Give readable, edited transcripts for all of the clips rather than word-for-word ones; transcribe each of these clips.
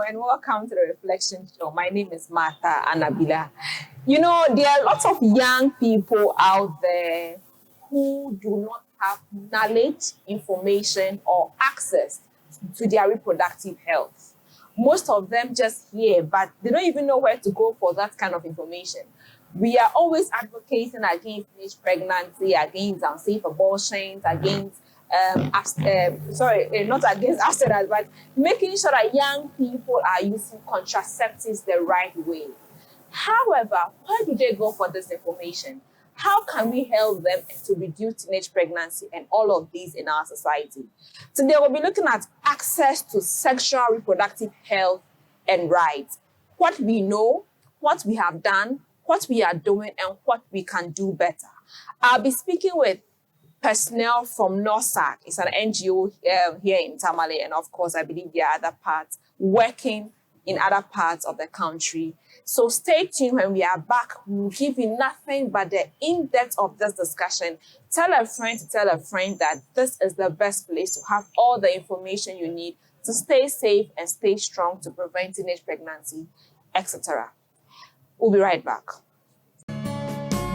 and welcome to the Reflection Show. My name is Martha Anabila. You know, there are lots of young people out there who do not have knowledge, information, or access to their reproductive health. Most of them just hear, but they don't even know where to go for that kind of information. We are always advocating against teenage pregnancy, against unsafe abortions, against not against abstinence, but making sure that young people are using contraceptives the right way. However, where do they go for this information? How can we help them to reduce teenage pregnancy and all of these in our society? Today, we'll be looking at access to sexual reproductive health and rights. What we know, what we have done, what we are doing, and what we can do better. I'll be speaking with personnel from To Srhr. It's an NGO here in Tamale, and of course, I believe there are other parts working in other parts of the country. So stay tuned. When we are back, we'll give you nothing but the in-depth of this discussion. Tell a friend to tell a friend that this is the best place to have all the information you need to stay safe and stay strong to prevent teenage pregnancy, etc. We'll be right back.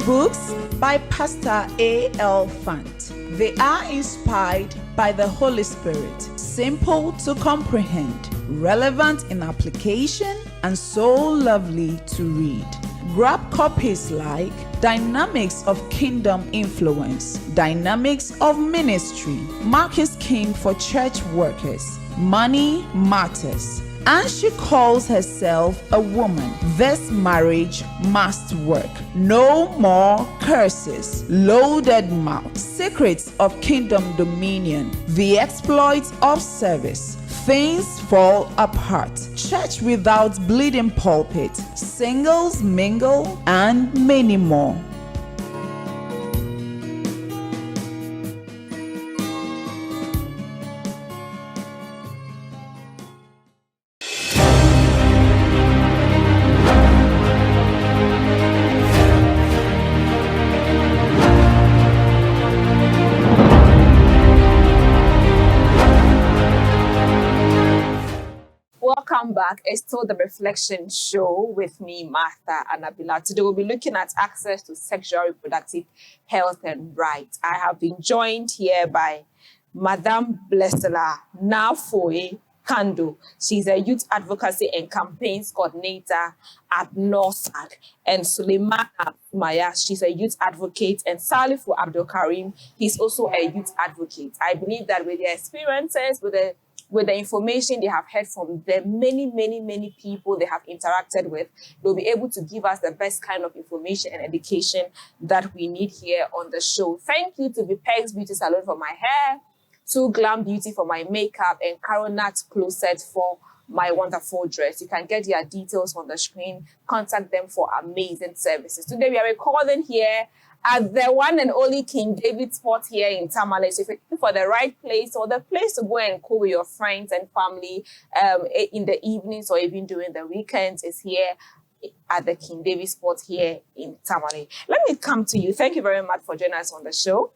Books by Pastor A.L. Fant. They are inspired by the Holy Spirit, simple to comprehend, relevant in application, and so lovely to read. Grab copies like Dynamics of Kingdom Influence, Dynamics of Ministry, Marcus King for Church Workers, Money Matters, and she calls herself a woman. This marriage must work. No more curses. Loaded mouth. Secrets of Kingdom Dominion. The exploits of service. Things fall apart. Church without bleeding pulpit. Singles mingle, and many more. Welcome back. It's still the Reflection Show with me, Martha Anabila. Today we'll be looking at access to sexual reproductive health and rights. I have been joined here by Madame Blessela Nafoe Kando. She's a youth advocacy and campaigns coordinator at To Srhr. And Suleiman Maya, she's a youth advocate. And Salifu Abdul Karim, he's also a youth advocate. I believe that with their experiences, with the information they have heard from the many people they have interacted with, they'll be able to give us the best kind of information and education that we need here on the show. Thank you to Vipex Beauty Salon for my hair, to Glam Beauty for my makeup, and Caronat Closet for my wonderful dress. You can get their details on the screen. Contact them for amazing services. Today we are recording here at the one and only King David spot here in Tamale. So if you're looking for the right place or the place to go and cool with your friends and family in the evenings or even during the weekends, is here at the King David spot here in Tamale. Let me come to you. Thank you very much for joining us on the show.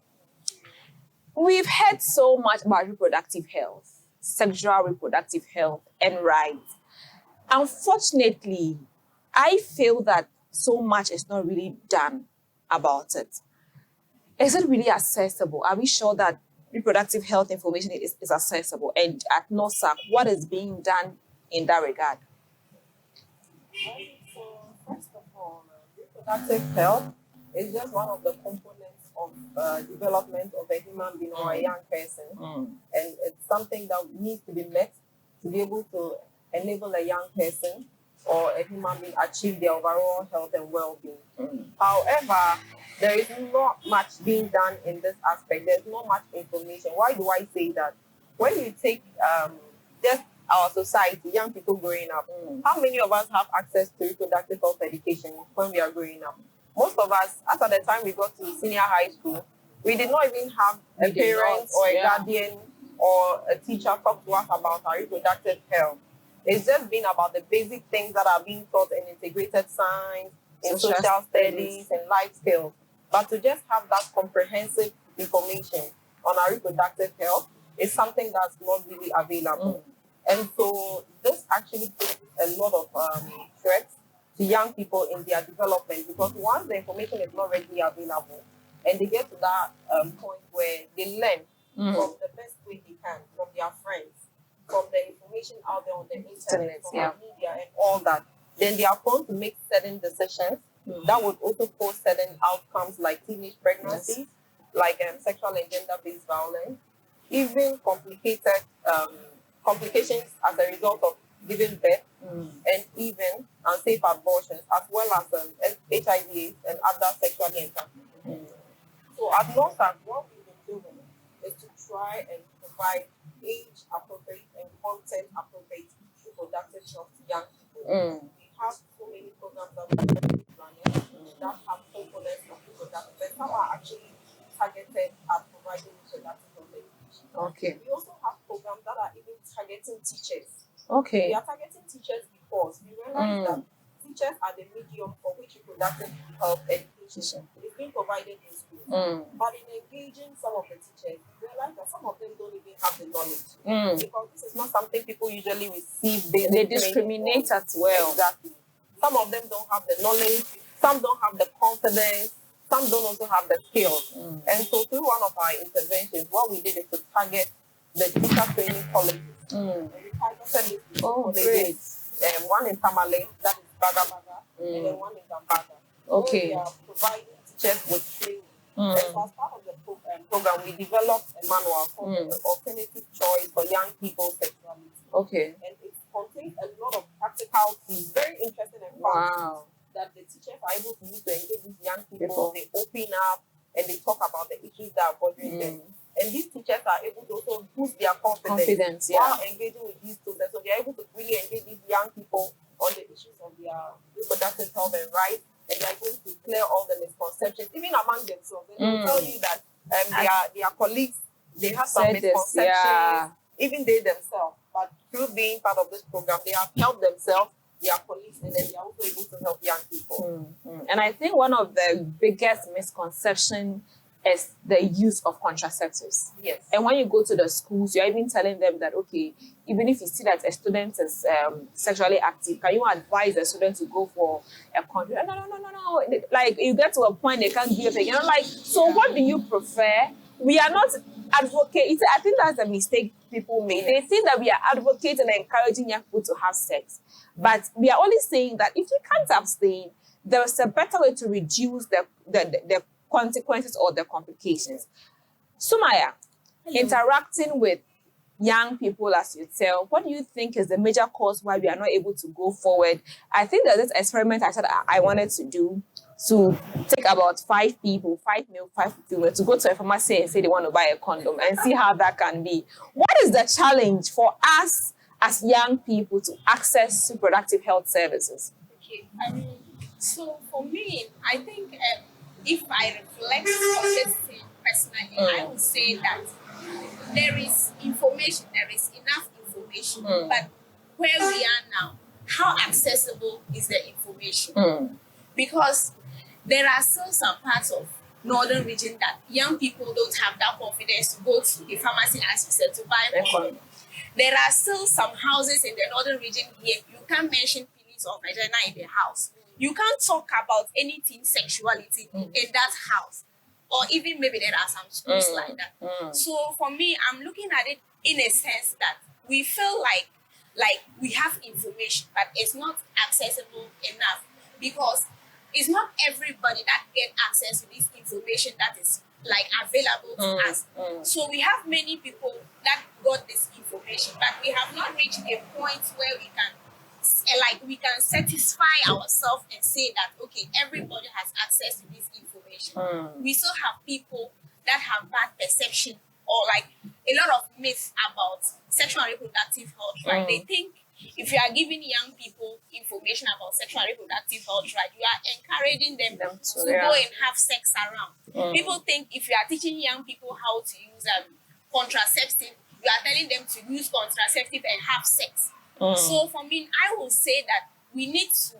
We've heard so much about reproductive health, sexual reproductive health and rights. Unfortunately, I feel that so much is not really done about it. Is it really accessible? Are we sure that reproductive health information is accessible? And at To Srhr, what is being done in that regard? So, first of all, reproductive health is just one of the components of development of a human being or a young person. And it's something that needs to be met to be able to enable a young person or a human being achieve their overall health and well-being. However, there is not much being done in this aspect. There's not much information. Why do I say that? When you take just our society, young people growing up, how many of us have access to reproductive health education when we are growing up? Most of us, as at the time we got to senior high school, we did not even have a parent or a guardian or a teacher talk to us about our reproductive health. It's just been about the basic things that are being taught in integrated science, in social studies, and life skills. But to just have that comprehensive information on our reproductive health is something that's not really available. And so this actually poses a lot of threats to young people in their development, because once the information is not readily available and they get to that point where they learn from the best way they can, from their friends, from the information out there on the internet, from the media and all that, then they are prone to make certain decisions that would also cause certain outcomes like teenage pregnancies, like sexual and gender-based violence, even complications as a result of giving birth, and even unsafe abortions, as well as HIV and other sexually transmitted. So at NOSAC, what we've been doing is to try and provide age-appropriate and content-appropriate reproductive health to young people. We have so many programs that we're planning that have components of reproductive, but some are actually targeted at providing reproductive health education. Okay. We also have programs that are even targeting teachers. Okay. We are targeting teachers because we realize that teachers are the medium for which reproductive health education is being provided in schools. But in engaging some of the teachers, we realize that some of them don't even have the knowledge. Because this is not something people usually receive. They discriminate as well. Exactly. Some of them don't have the knowledge, some don't have the confidence, some don't also have the skills. And so through one of our interventions, what we did is to target the teacher training colleges. And we targeted these colleges. One in Tamale, that is Baga, and then one in Zambaga. Okay. We are providing teachers with training. And so as part of the program, we developed a manual called Alternative Choice for Young People's Sexuality. Okay. And it contains a lot of practical things, very interesting and fun, that the teachers are able to use to engage with young people. They open up and they talk about the issues that are bothering them. And these teachers are able to also boost their confidence while engaging with these students. So they are able to really engage these young people on the issues of their reproductive health and rights, and they are able to clear all the misconceptions, even among themselves. And they will tell you that their colleagues, they have some misconceptions, even they themselves. But through being part of this program, they have helped themselves, their colleagues, and then they are also able to help young people. And I think one of the biggest misconceptions is the use of contraceptives. Yes. And when you go to the schools, you're even telling them that, okay, even if you see that a student is sexually active, can you advise a student to go for a contraceptive? No. Like, you get to a point they can't give it. Like, so what do you prefer? We are not advocating. I think that's a mistake people make. They think that we are advocating and encouraging young people to have sex. But we are only saying that if you can't abstain, there's a better way to reduce the consequences or the complications. Sumaya, interacting with young people as you tell, what do you think is the major cause why we are not able to go forward? I think there's this experiment I said I wanted to do, to take about 5 people, 5 male, 5 female, to go to a pharmacy and say they want to buy a condom and see how that can be. What is the challenge for us as young people to access reproductive health services? Okay, so for me, I think if I reflect on this thing personally, I would say that there is information, there is enough information, but where we are now, how accessible is the information? Because there are still some parts of northern region that young people don't have that confidence to go to the pharmacy, as you said, to buy condom. There are still some houses in the northern region here, you can't mention penis or vagina in the house. You can't talk about anything sexuality in that house. Or even maybe there are some schools like that. So for me, I'm looking at it in a sense that we feel like we have information, but it's not accessible enough, because it's not everybody that get access to this information that is like available to us. So we have many people that got this information, but we have not reached a point where we can satisfy ourselves and say that, okay, everybody has access to this information. We still have people that have bad perception or like a lot of myths about sexual and reproductive health, right? They think if you are giving young people information about sexual and reproductive health, right, you are encouraging them to go and have sex around. People think if you are teaching young people how to use contraceptive, you are telling them to use contraceptive and have sex. So for me, I will say that we need to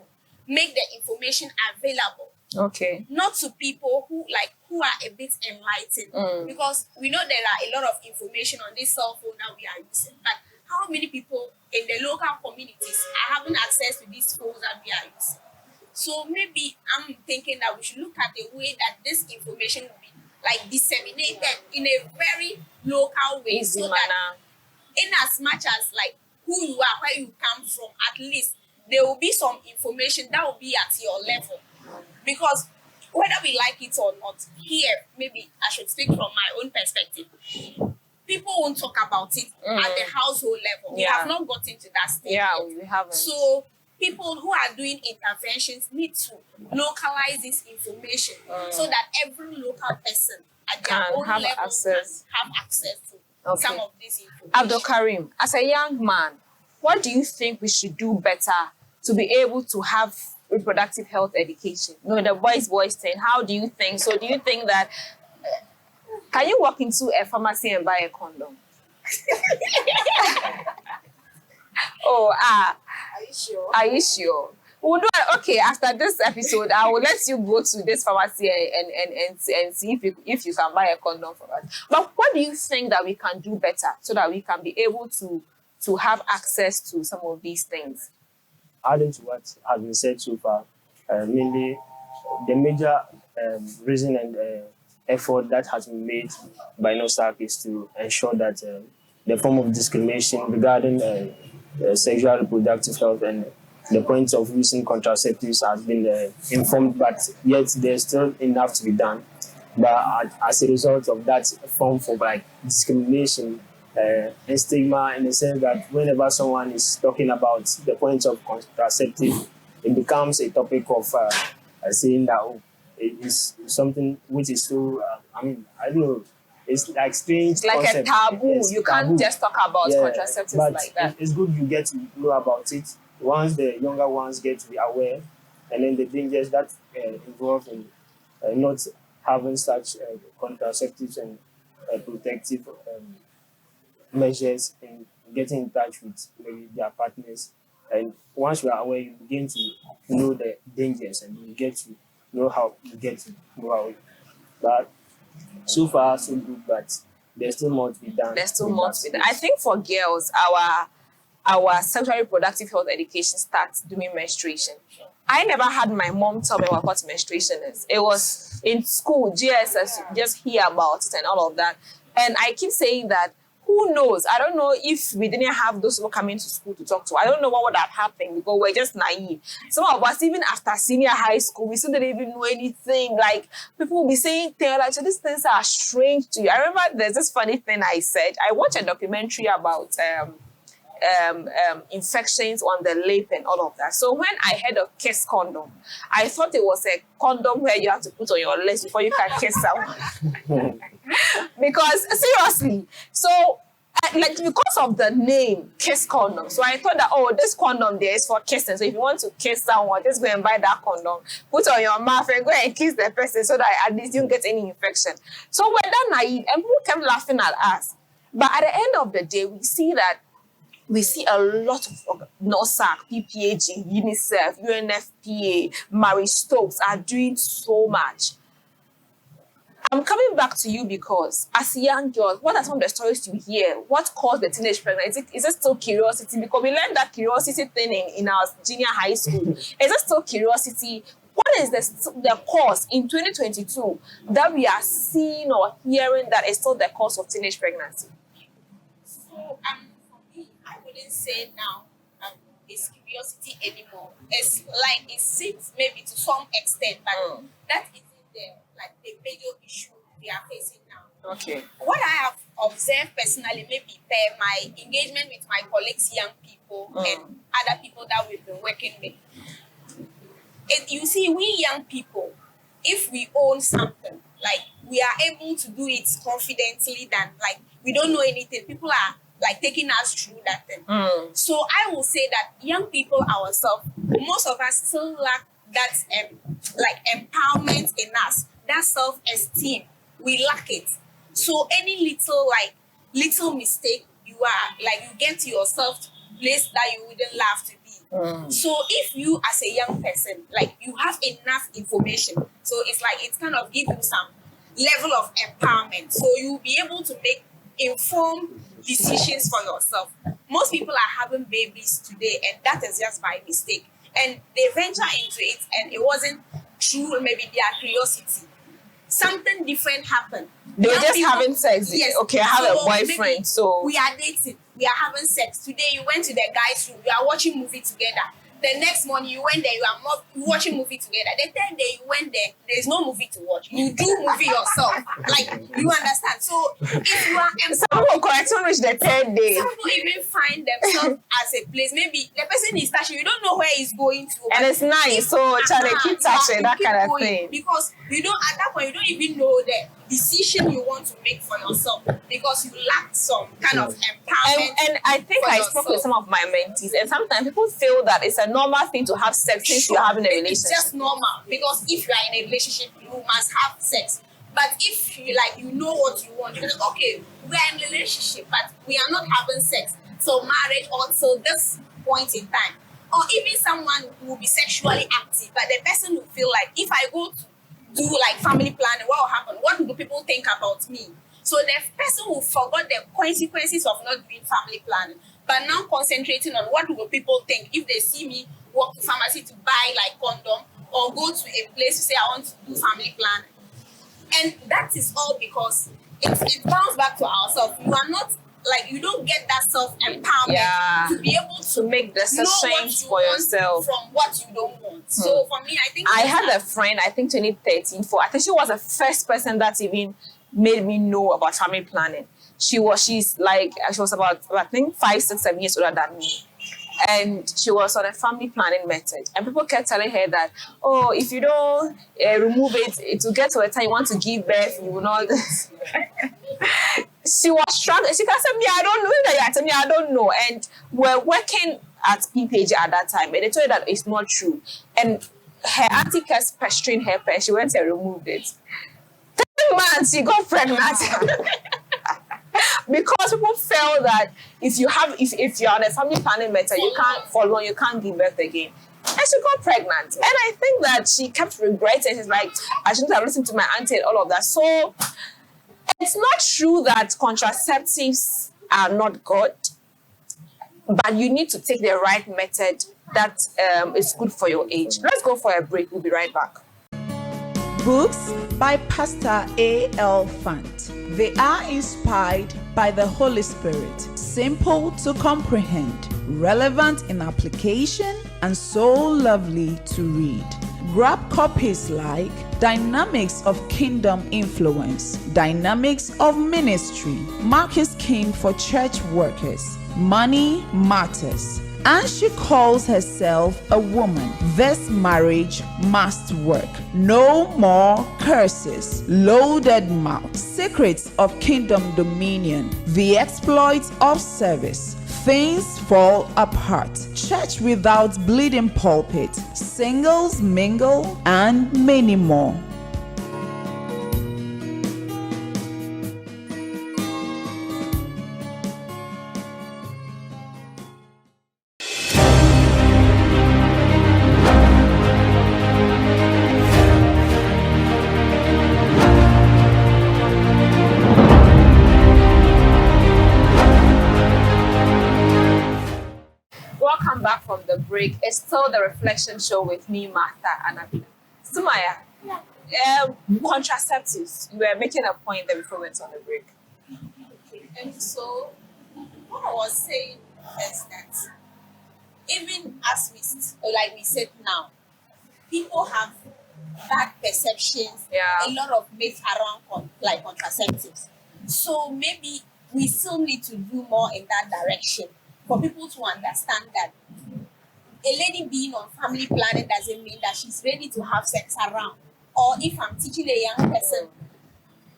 make the information available. Okay. Not to people who are a bit enlightened. Because we know there are a lot of information on this cell phone that we are using. But how many people in the local community communities are having access to these phones that we are using. So maybe I'm thinking that we should look at the way that this information will be like disseminated in a very local way, Easy so that manner. in as much as like who you are, where you come from, at least there will be some information that will be at your level. Because whether we like it or not, here, maybe I should speak from my own perspective, people won't talk about it at the household level. We Yeah. have not gotten to that stage Yeah, yet. we haven't. So people who are doing interventions need to localize this information so that every local person at their Can own have level access. can have access to Okay. some of this information. Abdul Karim, as a young man, what do you think we should do better to be able to have reproductive health education? You know, the voice thing. How do you think? So do you think that can you walk into a pharmacy and buy a condom? Are you sure? Are you sure? We'll do it. Okay, after this episode, I will let you go to this pharmacy and see if you can buy a condom for us. But what do you think that we can do better so that we can be able to have access to some of these things? Adding to what has been said so far, mainly the major reason and effort that has been made by NOSAC is to ensure that the form of discrimination regarding sexual reproductive health and the point of using contraceptives has been informed, but yet there's still enough to be done. But as a result of that form for like discrimination and stigma, in the sense that whenever someone is talking about the point of contraceptive, it becomes a topic of saying that it is something which is so, I don't know, it's like strange. It's like concept. a taboo. Yes, You can't taboo. just talk about contraceptives but like that. It's good you get to know about it once the younger ones get to be aware, and then the dangers that involved in not having such contraceptives and protective measures and getting in touch with maybe their partners. And once you are aware, you begin to know the dangers and you get to know how you get to move away. But so far, so good, but there's still more to be done. There's still more to be done. I think for girls, our sexual reproductive health education starts during menstruation. I never had my mom tell me what menstruation is. It was in school, GSS, you just hear about it and all of that. And I keep saying that, who knows? I don't know if we didn't have those people coming to school to talk to. I don't know what would have happened because we're just naive. Some of us, even after senior high school, we still didn't even know anything. Like, people will be saying things like, so these things are strange to you. I remember there's this funny thing I said. I watched a documentary about infections on the lip and all of that. So when I heard of kiss condom, I thought it was a condom where you have to put on your lips before you can kiss someone. Because seriously, so like because of the name kiss condom, so I thought that, oh, this condom there is for kissing. So if you want to kiss someone, just go and buy that condom, put on your mouth and go and kiss the person so that at least you don't get any infection. So we're that naive and people kept laughing at us. But at the end of the day, we see a lot of NOSAC, PPAG, UNICEF, UNFPA, Mary Stokes are doing so much. I'm coming back to you because as young girls, what are some of the stories you hear? What caused the teenage pregnancy? Is it still curiosity? Because we learned that curiosity thing in our junior high school. Is it still curiosity? What is the cause in 2022 that we are seeing or hearing that is still the cause of teenage pregnancy? So for me, I wouldn't say now it's curiosity anymore. It's like it sits maybe to some extent, but that isn't the major issue we are facing now. Okay. What I have observed personally, maybe by my engagement with my colleagues, young people, and other people that we've been working with, you see, we young people, if we own something, like we are able to do it confidently than like we don't know anything. People are like taking us through that thing. So I will say that young people ourselves, most of us still lack that like empowerment in us, that self-esteem. We lack it. So any little mistake you get to yourself to a place that you wouldn't love to be. So if you as a young person, like you have enough information, so it's like it's kind of give you some level of empowerment. So you'll be able to make informed decisions for yourself. most people are having babies today, and that is just by mistake. And they venture into it, and it wasn't true, maybe their curiosity. Something different happened. They were Young just people- having sex. Yes. Okay, I have a So maybe boyfriend, so we are dating, we are having sex. Today you went to the guy's room, you are watching movie together. The next morning you went there, you are watching movie together. The third day you went there, there's no movie to watch. You do movie yourself. Like, you understand? So if you are some will correct on reach the 10th day. some people even find themselves as a place. Maybe the person is touching, you don't know where he's going to. And it's nice, so Charlie, keep touching, that keep kind of going, thing. because you don't, at that point you don't even know the decision you want to make for yourself, because you lack some kind of empowerment. And I think for I spoke with yourself. some of my mentees, and sometimes people feel that it's a normal thing to have sex since you're having a It's relationship. just normal, because if you are in a relationship, you must have sex. But if you like, you know what you want, you're like, okay, we are in a relationship, but we are not having sex. So marriage, or till this point in time, or even someone will be sexually active, but the person will feel like, if I go to do like family planning, what will happen? What do people think about me? So the person will forget the consequences of not doing family planning, but now concentrating on what will people think if they see me walk to pharmacy to buy like condom, or go to a place to say I want to do family planning. And that is all because it bounces back to ourselves. You are not like, you don't get that self-empowerment to be able to make know decisions what you for want yourself. from what you don't want. So for me, I think I that's had a friend, I think 2013, I think she was the first person that even made me know about family planning. She was about, I think, 5, 6, 7 years older than me. And she was on a family planning method. And people kept telling her that, oh, if you don't remove it, it will get to a time you want to give birth, you will not. She was struggling. She kept saying, me, I don't know. Me, I don't know. And we're working at PPG at that time. And they told her that it's not true. And her auntie kept pestering her, and she went and removed it. 10 months, she got pregnant. Because people feel that if you're on a family planning method, you can't follow, you can't give birth again. And she got pregnant. And I think that she kept regretting. She's like, I shouldn't have listened to my auntie and all of that. So it's not true that contraceptives are not good, but you need to take the right method that is good for your age. Let's go for a break. We'll be right back. Books by Pastor A.L. Fant. They are inspired by the Holy Spirit, simple to comprehend, relevant in application, and so lovely to read. Grab copies like Dynamics of Kingdom Influence, Dynamics of Ministry, Mark is King for Church Workers, Money Matters, and she calls herself a woman. This marriage must work. No more curses. Loaded mouth. Secrets of Kingdom Dominion. The exploits of service. Things fall apart. Church without bleeding pulpit. Singles mingle, and many more. Welcome back from the break. It's still the Reflection Show with me, Martha, and Abila. Sumaya, contraceptives. You were making a point there before we went on the break. Okay. And so what I was saying is that even as we said now, people have bad perceptions, Yeah. a lot of myths around contraceptives. So maybe we still need to do more in that direction for people to understand that a lady being on family planning doesn't mean that she's ready to have sex around. Or if I'm teaching a young person,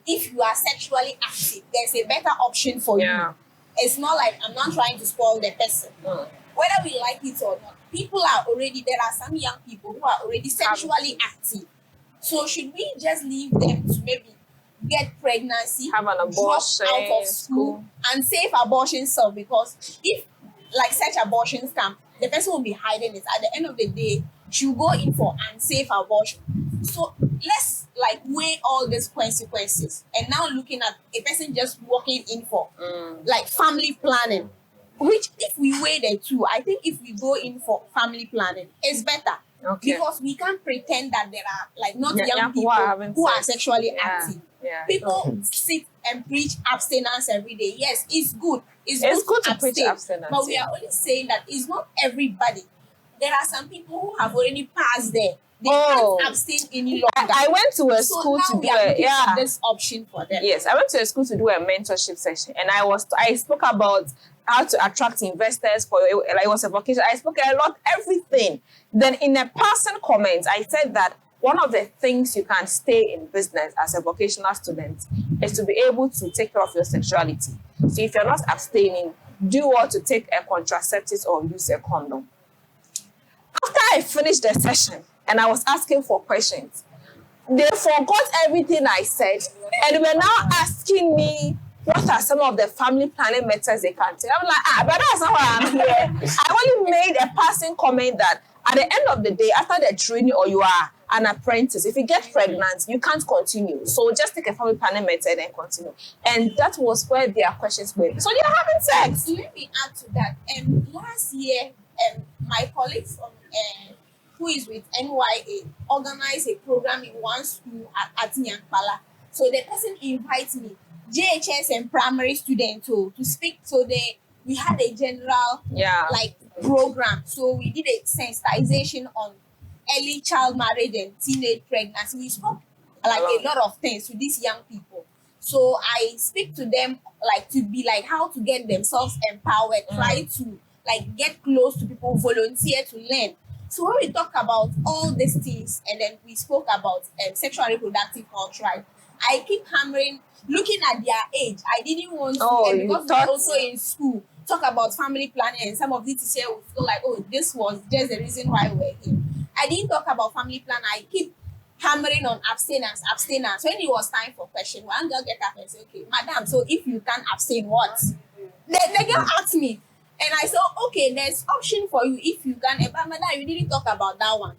if you are sexually active, there's a better option for Yeah. you. It's not like I'm not trying to spoil the person. Whether we like it or not, there are some young people who are already sexually active. So should we just leave them to maybe get pregnancy, Have an abortion, drop out of school, and save abortion self? Because if like such abortions come, the person will be hiding it. At the end of the day, she'll go in for unsafe abortion. So let's weigh all these consequences, and now looking at a person just walking in for like family planning. which if we weigh the two, I think if we go in for family planning, it's better. Okay. Because we can't pretend that there are like not Yeah, young people who are sexually active. Yeah. People sit and preach abstinence every day. Yes, it's good. It's good to preach abstain, abstinence. but we are only saying that it's not everybody. There are some people who have already passed there. They can't abstain any longer. I went to a school to do this option for them. Yes, I went to a school to do a mentorship session, and I spoke about how to attract investors for, like, it was a vocation. I spoke a lot, everything. Then in a person comment, I said that one of the things you can stay in business as a vocational student is to be able to take care of your sexuality. So if you're not abstaining, do what to take a contraceptive or use a condom. After I finished the session and I was asking for questions, they forgot everything I said and were now asking me what are some of the family planning methods they can take. I'm like, but that's not why I'm here. I only made a passing comment that at the end of the day, after the training or you are an apprentice, if you get pregnant, you can't continue. So just take a family planning method and continue. And that was where their questions were. So you're having sex. Let me add to that. Last year, my colleague from who is with NYA organized a program in one school at Nyankpala. So the person invites me, JHS and primary students, to speak. So we had a general program. So we did a sensitization on early child marriage and teenage pregnancy. We spoke a lot of things to these young people. So I speak to them to be how to get themselves empowered, try to get close to people, volunteer to learn. So when we talk about all these things, and then we spoke about sexual and reproductive health, right? I keep hammering, looking at their age. I didn't want to, because we're also in school, talk about family planning, and some of this here will feel like, oh, this was just the reason why we're here. I didn't talk about family plan. I keep hammering on abstinence. When it was time for question, one girl get up and say, okay, madam, so if you can abstain, what? The girl asked me, and I said, okay, there's option for you if you can. But madam, you didn't talk about that one.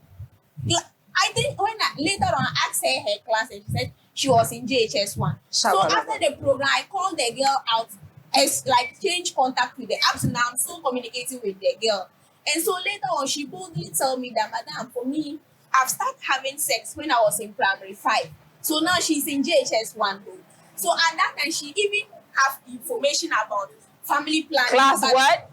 I think when later on I asked her class, and she said she was in JHS 1. So after the program, I called the girl out, as change contact with the up to now I'm still communicating with the girl. And so later on, she boldly told me that, madam, for me, I've started having sex when I was in primary 5. So now she's in JHS 1. So at that time, she even have information about family planning. Class what?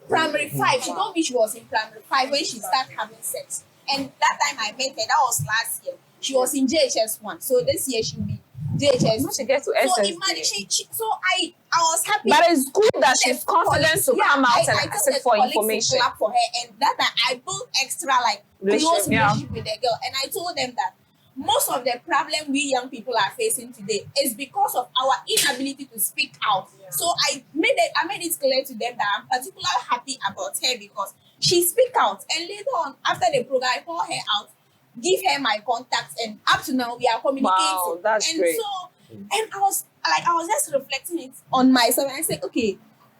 Primary 5. She told me she was in primary 5 when she started having sex. And that time I met her, that was last year. She was in JHS 1. So this year she'll be JHS 2. She get to so imagine, so I was happy. But it's good that she's confident to come out and ask for information. Clap for her, and that time I built extra close relationship with the girl, and I told them that most of the problem we young people are facing today is because of our inability to speak out. Yeah. So I made it clear to them that I'm particularly happy about her because she speak out, and later on after the program I call her out, give her my contacts, and up to now we are communicating. Wow, that's great. And I was just reflecting it on myself, and I said, okay,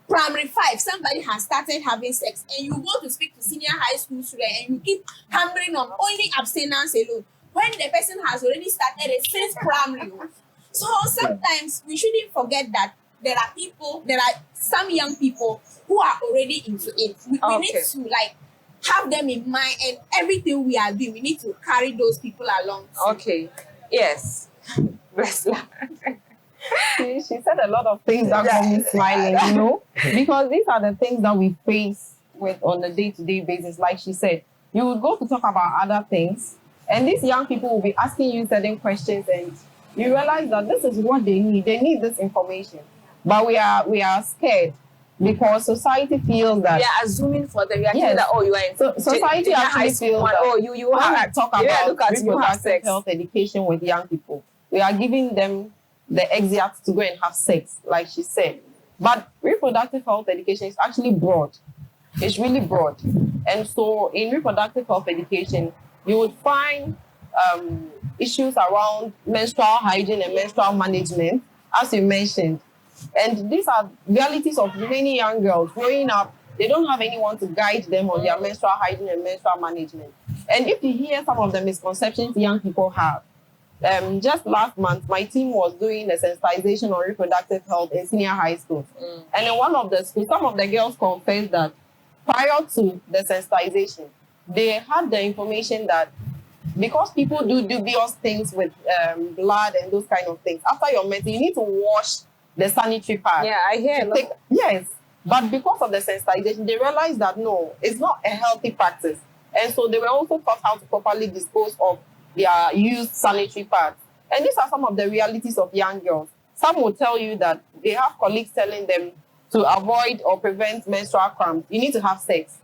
primary 5, somebody has started having sex, and you go to speak to senior high school students, and you keep hammering on only abstinence alone, when the person has already started it since primary. So sometimes we shouldn't forget that there are some young people who are already into it. We need to have them in mind, and everything we are doing, we need to carry those people along too. Okay. Yes. She said a lot of things that got me smiling, because these are the things that we face with on a day-to-day basis. Like she said, you would go to talk about other things, and these young people will be asking you certain questions, and you realize that this is what they need. They need this information, but we are scared because society feels that we are assuming for them. We are that you are in society actually feels that you have to talk about reproductive health education with young people. We are giving them the exit to go and have sex, like she said. But reproductive health education is actually broad. It's really broad. And so in reproductive health education, you would find issues around menstrual hygiene and menstrual management, as you mentioned. And these are realities of many young girls growing up. They don't have anyone to guide them on their menstrual hygiene and menstrual management. And if you hear some of the misconceptions young people have, just last month, my team was doing a sensitization on reproductive health in senior high school. And in one of the schools, some of the girls confessed that prior to the sensitization, they had the information that because people do dubious things with blood and those kind of things, after your menstruation, you need to wash the sanitary pad. Yeah, I hear. Yes, but because of the sensitization, they realized that no, it's not a healthy practice. And so they were also taught how to properly dispose of their used sanitary pads. And these are some of the realities of young girls. Some will tell you that they have colleagues telling them to avoid or prevent menstrual cramps, you need to have sex.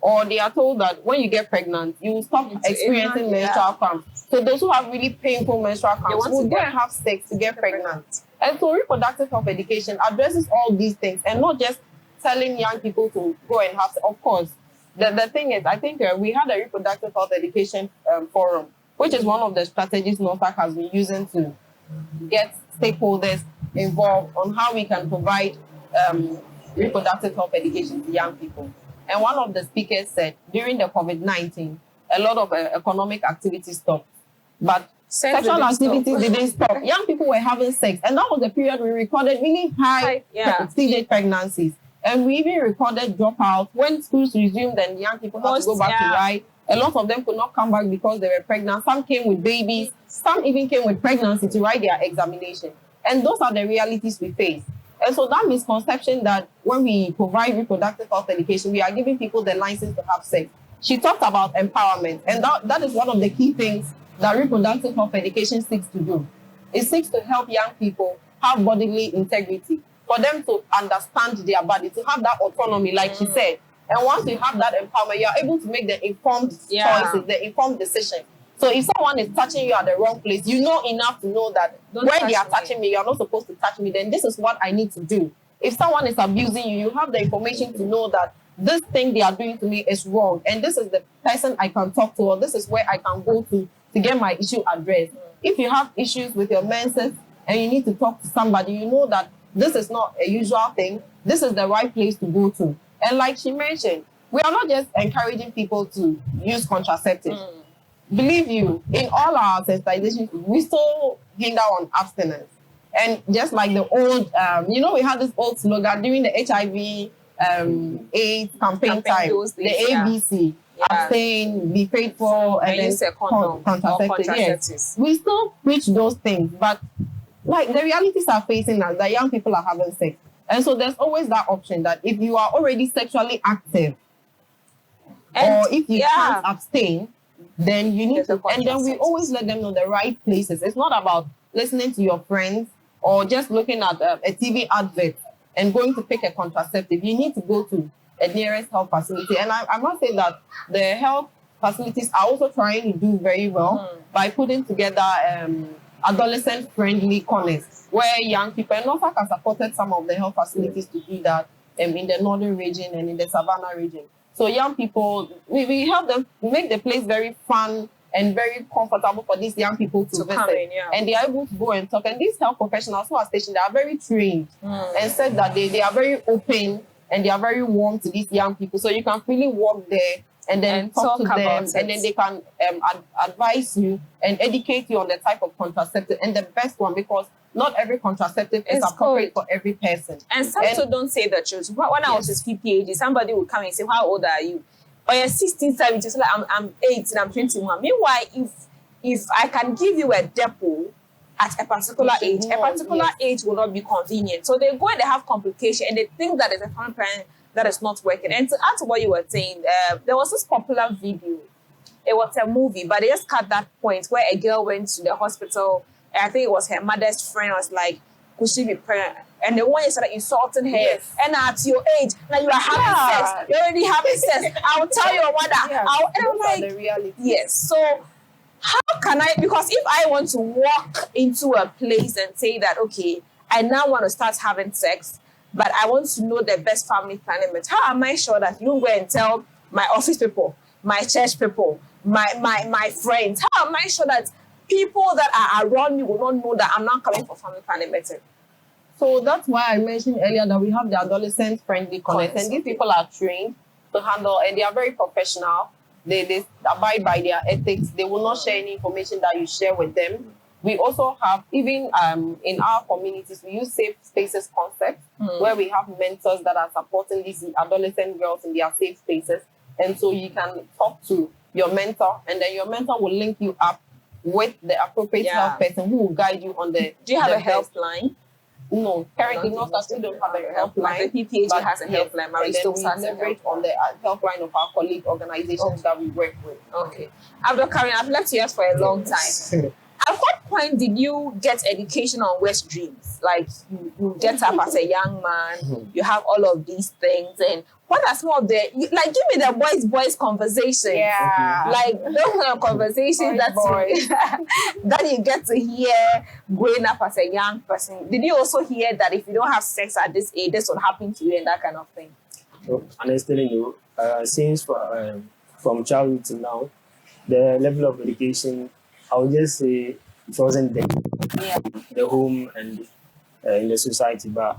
Or they are told that when you get pregnant, you will stop experiencing menstrual cramps. So those who have really painful menstrual cramps will go and have sex to get pregnant. And so reproductive health education addresses all these things and not just telling young people to go and have sex. Of course, the thing is, I think we had a reproductive health education forum, which is one of the strategies NOFAC has been using to get stakeholders involved on how we can provide reproductive health education to young people. And one of the speakers said during the COVID-19, a lot of economic activity stopped, but sexual activities didn't stop. Young people were having sex, and that was the period we recorded really high teenage pregnancies. And we even recorded dropouts when schools resumed and young people had to go back to write. A lot of them could not come back because they were pregnant. Some came with babies. Some even came with pregnancy to write their examination. And those are the realities we face. And so that misconception that when we provide reproductive health education, we are giving people the license to have sex. She talked about empowerment. And that is one of the key things that reproductive health education seeks to do. It seeks to help young people have bodily integrity, for them to understand their body, to have that autonomy, like she said. And once you have that empowerment, you are able to make the informed choices, the informed decision. So if someone is touching you at the wrong place, you know enough to know that when they are touching me, you're not supposed to touch me, then this is what I need to do. If someone is abusing you, you have the information to know that this thing they are doing to me is wrong. And this is the person I can talk to, or this is where I can go to get my issue addressed. If you have issues with your menses and you need to talk to somebody, you know that this is not a usual thing. This is the right place to go to. And like she mentioned, we are not just encouraging people to use contraceptives. Believe you, in all our sensitizations, we still hinder on abstinence. And just like the old, we had this old slogan during the HIV AIDS campaign time, days, the ABC, abstain, be faithful, and then use a condom, contraceptives. Yes. We still preach those things, but like the realities are facing us, that young people are having sex. And so there's always that option that if you are already sexually active, or if you can't abstain, then you need to, and then we always let them know the right places. It's not about listening to your friends or just looking at a TV advert and going to pick a contraceptive. You need to go to a nearest health facility. And I must say that the health facilities are also trying to do very well by putting together adolescent-friendly corners where young people, and NOFAC has supported some of the health facilities to do that in the northern region and in the Savannah region. So young people, we help them make the place very fun and very comfortable for these young people to visit. Come in, and they are able to go and talk. And these health professionals who are stationed, they are very trained and said that they are very open and they are very warm to these young people. So you can really walk there and then talk to them, and then they can advise you and educate you on the type of contraceptive and the best one, because not every contraceptive is appropriate for every person. And some people don't say the truth. When I was with PPAG, somebody would come and say, "How old are you?" Or you're 16, 17, so like, I'm 18, I'm 21. Meanwhile, if I can give you a depot at a particular age, a particular age will not be convenient. So they go and they have complication, and they think that it's a family plan that is not working. And to add to what you were saying, there was this popular video. It was a movie, but they just cut that point where a girl went to the hospital, and I think it was her mother's friend, was like, could she be pregnant? And the one started insulting her. And at your age, now you are having sex. You're already having sex. I'll tell your mother. And I'm like, the reality. Yes. So how can I, because if I want to walk into a place and say that, okay, I now want to start having sex, but I want to know the best family planning method, how am I sure that you go and tell my office people, my church people, my friends, how am I sure that people that are around me will not know that I'm not coming for family planning method? So that's why I mentioned earlier that we have the adolescent-friendly connect, and these people are trained to handle, and they are very professional. They abide by their ethics. They will not share any information that you share with them. We also have, even in our communities, we use safe spaces concept, where we have mentors that are supporting these adolescent girls in their safe spaces. And so you can talk to your mentor, and then your mentor will link you up with the appropriate health person who will guide you on the. Do you have the a helpline? No, currently not that we don't have a helpline. The PPH has a helpline. And then we leverage on the helpline of our colleague organizations that we work with. Okay. Abdul Karim, I've left you here for a long time. At what point did you get education on West Dreams? Like, you get up as a young man, you have all of these things, and what are some of the, like, give me the boys conversation. Yeah. Like, those kind of conversations that you get to hear growing up as a young person. Did you also hear that if you don't have sex at this age, this will happen to you and that kind of thing? So, honestly, since from childhood to now, the level of education, I would just say it wasn't there. Yeah. The home and in the society, but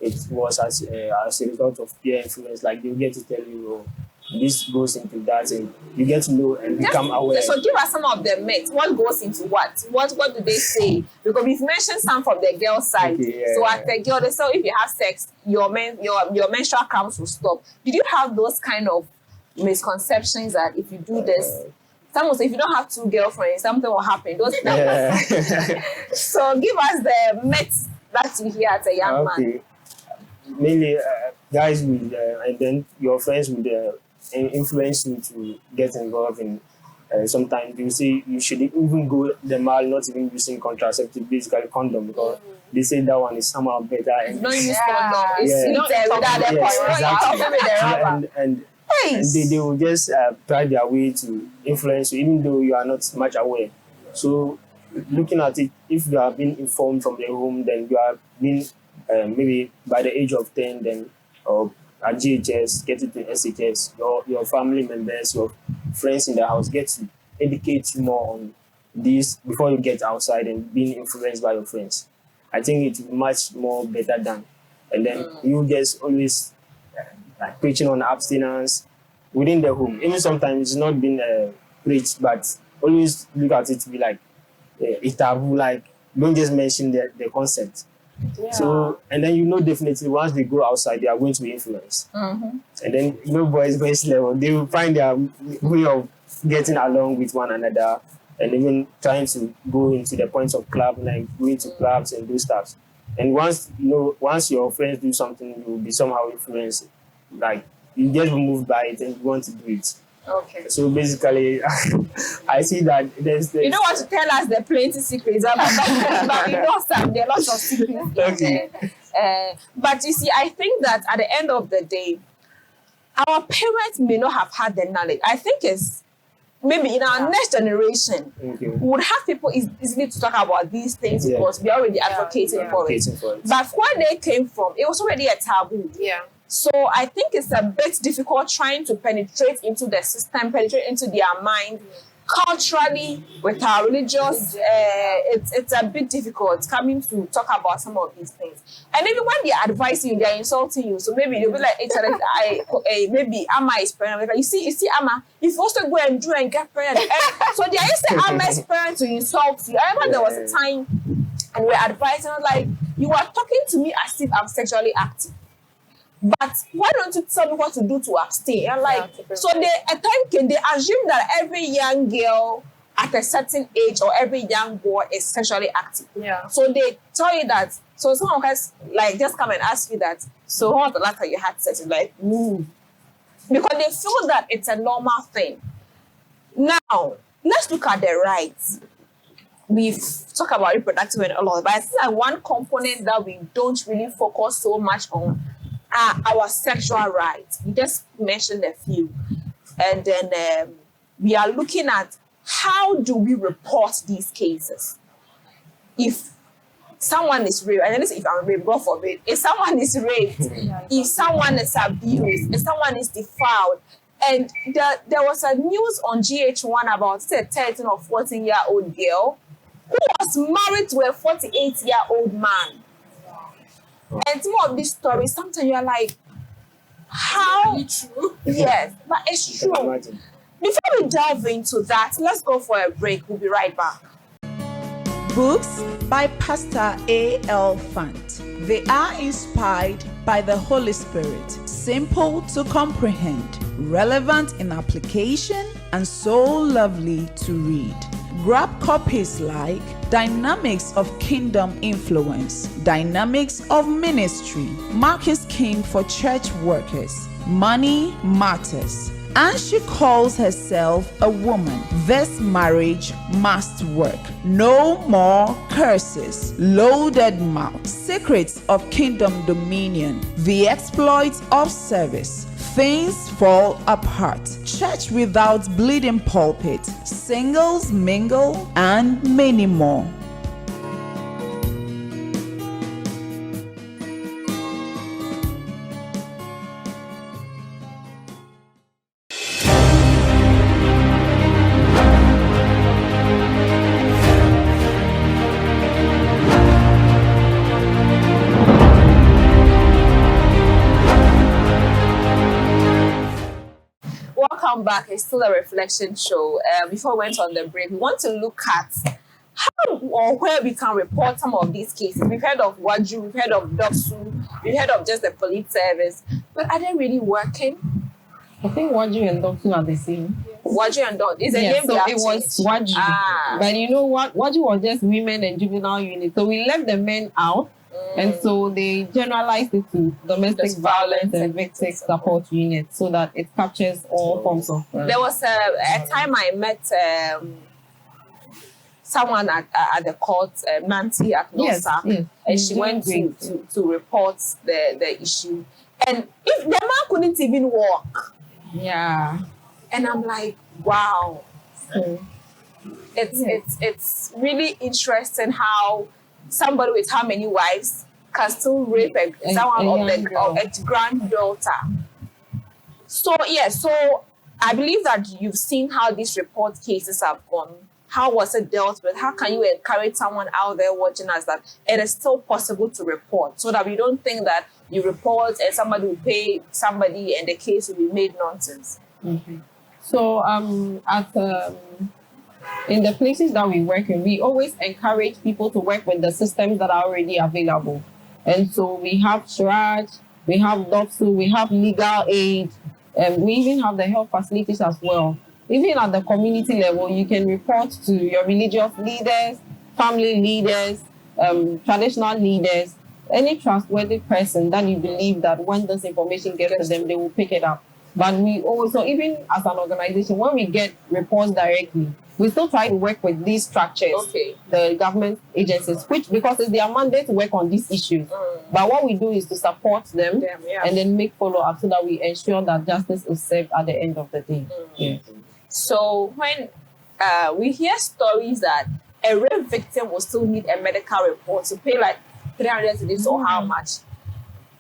it was as a result of peer influence. Like, they get to tell you, oh, this goes into that, and you get to know and become aware. So give us some of the myths. What goes into what? What do they say? Because we've mentioned some from the girl side. Okay, yeah, so as the girl, they say if you have sex, your menstrual cramps will stop. Did you have those kind of misconceptions that if you do this, someone say if you don't have two girlfriends, something will happen? Those things. So give us the myths that you hear as a young man. Mainly, guys will, and then your friends will influence you to get involved in. Sometimes you say you should even go the mile not even using contraceptive, basically condom, because they say that one is somehow better. And don't use condom. You don't without the condom. And they will just try their way to influence you, even though you are not much aware. So, looking at it, if you are being informed from the home, then you are being maybe by the age of 10, then or at GHS, get it to SHS, your family members, your friends in the house get to educate you more on this before you get outside and being influenced by your friends. I think it's much more better than, and then you just always like preaching on abstinence within the home. Even sometimes it's not been preached, but always look at it to be like a taboo, like don't just mention the concept. Yeah. So, and then definitely once they go outside, they are going to be influenced. And then boys level, they will find their way of getting along with one another, and even trying to go into the points of club, like going to clubs and do stuff. And once your friends do something, you will be somehow influenced. Like you get moved by it and you want to do it. Okay. So basically, I see that there's you don't want to tell us the plenty secrets, but you know there are lots of secrets. Okay. But you see, I think that at the end of the day, our parents may not have had the knowledge. I think it's maybe in our next generation, we would have people easily to talk about these things because we are already advocating for it. But where they came from, it was already a taboo. Yeah. So I think it's a bit difficult trying to penetrate into the system, penetrate into their mind. Culturally, with our religious, it's a bit difficult coming to talk about some of these things. And even when they're advising you, they're insulting you. So maybe they'll be like, maybe Amma is pregnant. You see, Amma, if you also go and do and get pregnant. So they used to Amma's parents to insult you. I remember there was a time and we were advising, like, you are talking to me as if I'm sexually active. But why don't you tell me what to do to abstain? And like, so they assume that every young girl at a certain age or every young boy is sexually active. Yeah. So they tell you that. So someone can like just come and ask you that. So when was the last time you had sex? You're like, because they feel that it's a normal thing. Now let's look at the rights. We've talked about reproductive and all of that, but I think that one component that we don't really focus so much on our sexual rights. We just mentioned a few. And then we are looking at how do we report these cases. If someone is raped, and if I'm raped, God forbid, if someone is raped, if someone is abused, if someone is defiled, and there was a news on GH1 about a 13 or 14-year-old girl who was married to a 48-year-old man. And some of these stories, sometimes you're like, how? True? Yes, but it's true. Before we delve into that, let's go for a break. We'll be right back. Books by Pastor A.L. Fant. They are inspired by the Holy Spirit, simple to comprehend, relevant in application, and so lovely to read. Grab copies like Dynamics of Kingdom Influence, Dynamics of Ministry, Mark is King for Church Workers, Money Matters, and she calls herself a woman. This marriage must work. No more curses. Loaded mouth. Secrets of Kingdom Dominion. The exploits of service. Things fall apart. Church without bleeding pulpit. Singles mingle, and many more. Welcome back. It's still a reflection show. Before we went on the break, we want to look at how or where we can report some of these cases. We've heard of Waju, we've heard of Dosu, we've heard of just the police service, but are they really working? I think Waju and Doksu are the same. Waju and Dosu is a Yeah, name so they have it was changed. Waju. But you know what? Waju was just women and juvenile unit. So we left the men out. And so they generalized it to domestic violence and victim support unit so that it captures all forms of. There was a time I met someone at the court, Nancy at Nosa, yes. and she went to report the issue. And if the man couldn't even walk, Yeah. and I'm like, wow, it's really interesting how somebody with how many wives can still rape someone of a granddaughter. So so I believe that you've seen how these report cases have gone. How was it dealt with? How can you encourage someone out there watching us that it is still possible to report, so that we don't think that you report and somebody will pay somebody and the case will be made nonsense? Okay. So in the places that we work in, we always encourage people to work with the systems that are already available. And so we have Srhr, we have DOPSU, we have legal aid, and we even have the health facilities as well. Even at the community level, you can report to your religious leaders, family leaders, traditional leaders, any trustworthy person that you believe that when this information gets to them, they will pick it up. But we also, even as an organization, when we get reports directly, we still try to work with these structures, the government agencies, which because it's their mandate to work on these issues. But what we do is to support them and then make follow-up so that we ensure that justice is served at the end of the day. Yeah. So when we hear stories that a rape victim will still need a medical report to pay like 300 cedis or how much.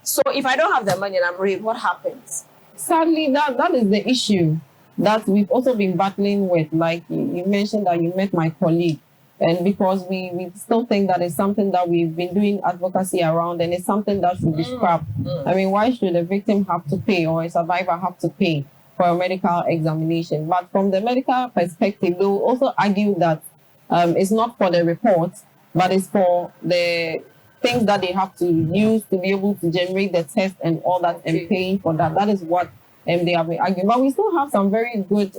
So if I don't have the money and I'm raped, what happens? Sadly, that is the issue that we've also been battling with. Like you mentioned that you met my colleague, and because we still think that it's something that we've been doing advocacy around, and it's something that should be scrapped. I mean, why should a victim have to pay or a survivor have to pay for a medical examination? But from the medical perspective, they will also argue that it's not for the report, but it's for the things that they have to use to be able to generate the test and all that and paying for that. That is what they have been arguing. But we still have some very good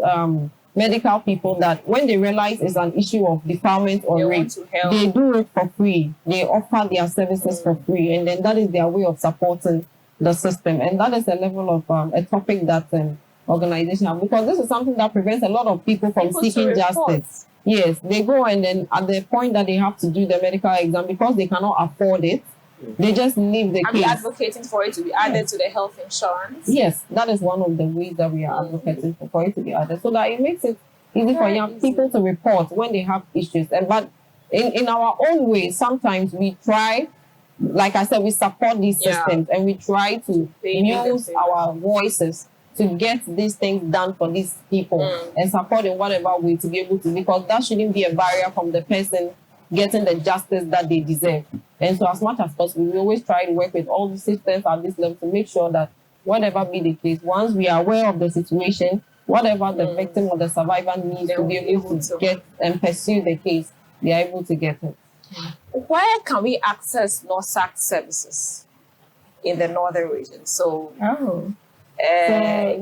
medical people that when they realize it's an issue of defilement or rape, they do it for free. They offer their services for free. And then that is their way of supporting the system. And that is a level of a topic that organization have, because this is something that prevents a lot of people from seeking justice. Yes, they go and then at the point that they have to do the medical exam, because they cannot afford it, they just leave the case. Are we advocating for it to be added to the health insurance? Yes, that is one of the ways that we are advocating for it to be added, so that it makes it easy for young people to report when they have issues. But in our own way, sometimes we try, like I said, we support these systems and we try to use our voices to get these things done for these people and support in whatever way to be able to, because that shouldn't be a barrier from the person getting the justice that they deserve. And so as much as possible, we always try to work with all the systems at this level to make sure that whatever be the case, once we are aware of the situation, whatever the victim or the survivor needs to be able to get and pursue the case, they are able to get it. Where can we access NOSAC services in the northern region? So,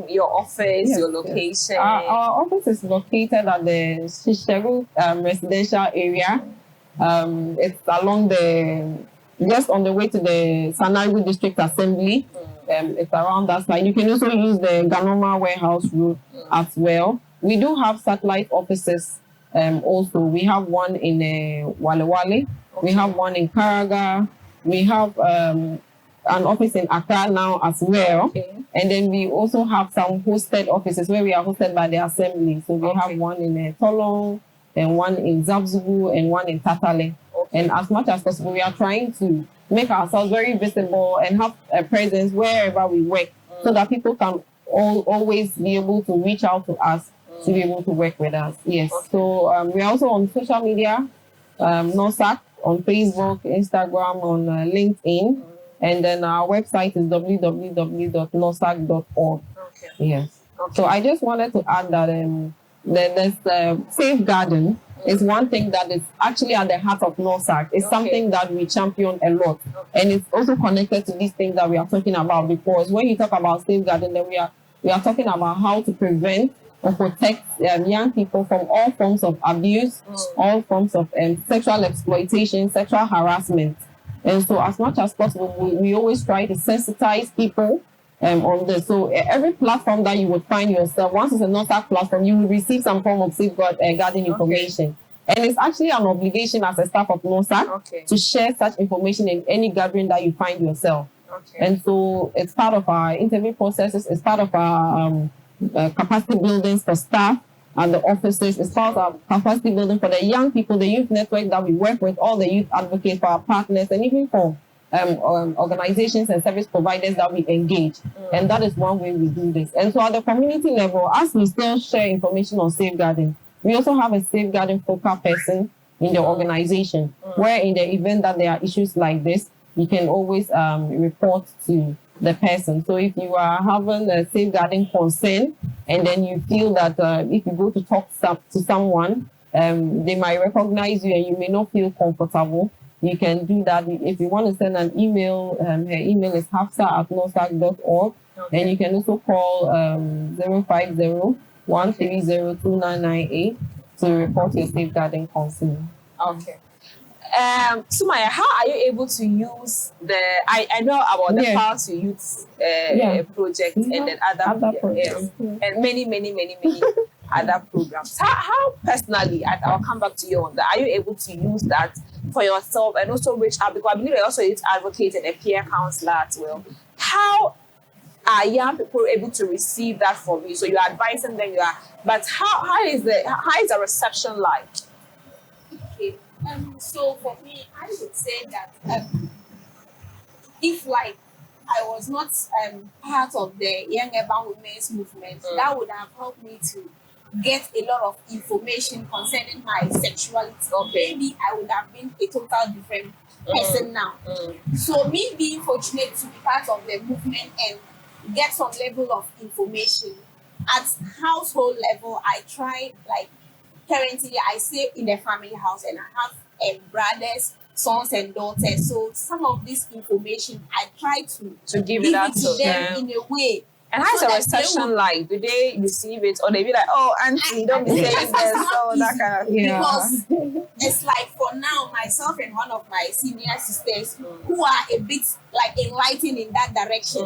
your office, Yes, your yes. location. Our office is located at the Shishagu residential area. It's along just on the way to the Sanaibu District Assembly. It's around that side. You can also use the Ganoma warehouse route as well. We do have satellite offices also. We have one in Wale Wale. We have one in Karaga. We have an office in Accra now as well. Okay. And then we also have some hosted offices where we are hosted by the assembly. So we have one in Tolong, and one in Zabzugu, and one in Tatale. And as much as possible, we are trying to make ourselves very visible and have a presence wherever we work so that people can always be able to reach out to us to be able to work with us. Yes. So we are also on social media, NOSAC, on Facebook, Instagram, on LinkedIn. And then our website is www.nosac.org. Yes. So I just wanted to add that there's safeguarding is one thing that is actually at the heart of NOSAC. It's something that we champion a lot. And it's also connected to these things that we are talking about, because when you talk about safeguarding, then we are talking about how to prevent or protect young people from all forms of abuse, all forms of sexual exploitation, sexual harassment. And so as much as possible, we always try to sensitize people on this. So every platform that you would find yourself, once it's a NOSAC platform, you will receive some form of safeguarding information. And it's actually an obligation as a staff of NOSAC to share such information in any gathering that you find yourself. And so it's part of our interview processes, it's part of our capacity buildings for staff and the officers. It's part of our capacity building for the young people, the youth network that we work with, all the youth advocates for our partners, and even for organizations and service providers that we engage. And that is one way we do this. And so at the community level, as we still share information on safeguarding, we also have a safeguarding focal person in the organization, where in the event that there are issues like this, you can always report to the person. So if you are having a safeguarding concern, and then you feel that if you go to talk to someone, they might recognize you and you may not feel comfortable, you can do that. If you want to send an email, her email is hafsa@nosac.org. And you can also call 050-130-2998 to report your safeguarding concern. Sumaya, how are you able to use I know about the Power to Youth project and then other programs, and many other programs. How personally, I'll come back to you on that, are you able to use that for yourself and also reach out? Because I believe you're also a youth advocate and a peer counselor as well. How are young people able to receive that from you? So you're advising them, but how is the reception like? So for me, I would say that if like I was not part of the Young Urban Women's movement, that would have helped me to get a lot of information concerning my sexuality. Maybe I would have been a total different person now. So me being fortunate to be part of the movement and get some level of information at household level, I try, like currently I stay in the family house and I have brothers, sons and daughters. So some of this information I try to give it to them in a way. And how's the reception like? Do they receive it, or they be like, "Oh, auntie, don't be saying this," so that kind of thing? Because it's like for now, myself and one of my senior sisters who are a bit like enlightened in that direction,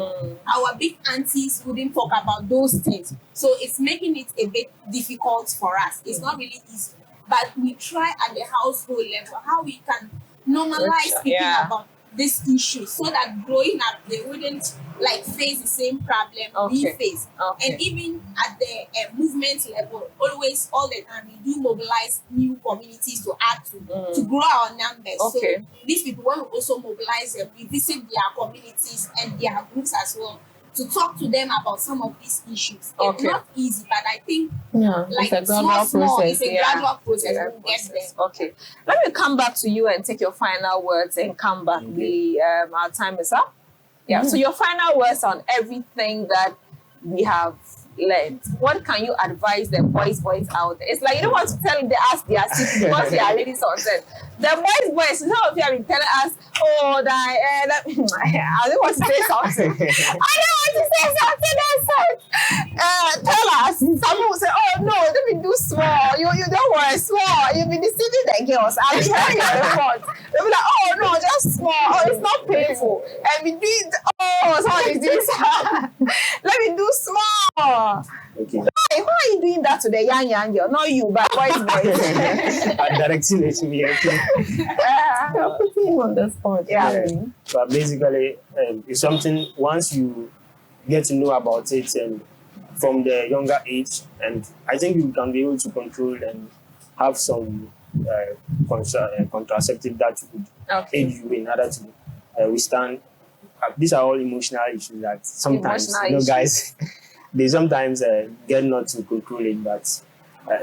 our big aunties wouldn't talk about those things. So it's making it a bit difficult for us. It's not really easy. But we try at the household level how we can normalize speaking about this issue so that growing up they wouldn't like face the same problem we face. And even at the movement level, always all the time we do mobilize new communities to add to grow our numbers. So these people, when we also mobilize them, we visit their communities and their groups as well to talk to them about some of these issues. It's not easy, but I think like it's a gradual process. It's a gradual process. We'll get there. Okay. Let me come back to you and take your final words and come back. Our time is up. So your final words on everything that we have learned. What can you advise the boys out there? It's like you don't want to tell them they ask their secrets because they are ladies on set. The boys, some of you have been telling us, oh, I don't want to say something. I don't want to say something. Tell us. Someone will say, oh no, let me do small. You don't want small. You'll be deceiving the girls. I'll tell you the front. They'll be like, oh no, just small. Oh, it's not painful. And we did, someone is doing let me do small. Okay. Why are you doing that to the young girl? Not you, but boys. I'm directing it to me. Okay. You're putting him on the spot. Yeah. But basically, it's something once you get to know about it and from the younger age, and I think you can be able to control and have some contraceptive that would aid you in order to withstand. These are all emotional issues that sometimes, guys, they sometimes get not to control it, but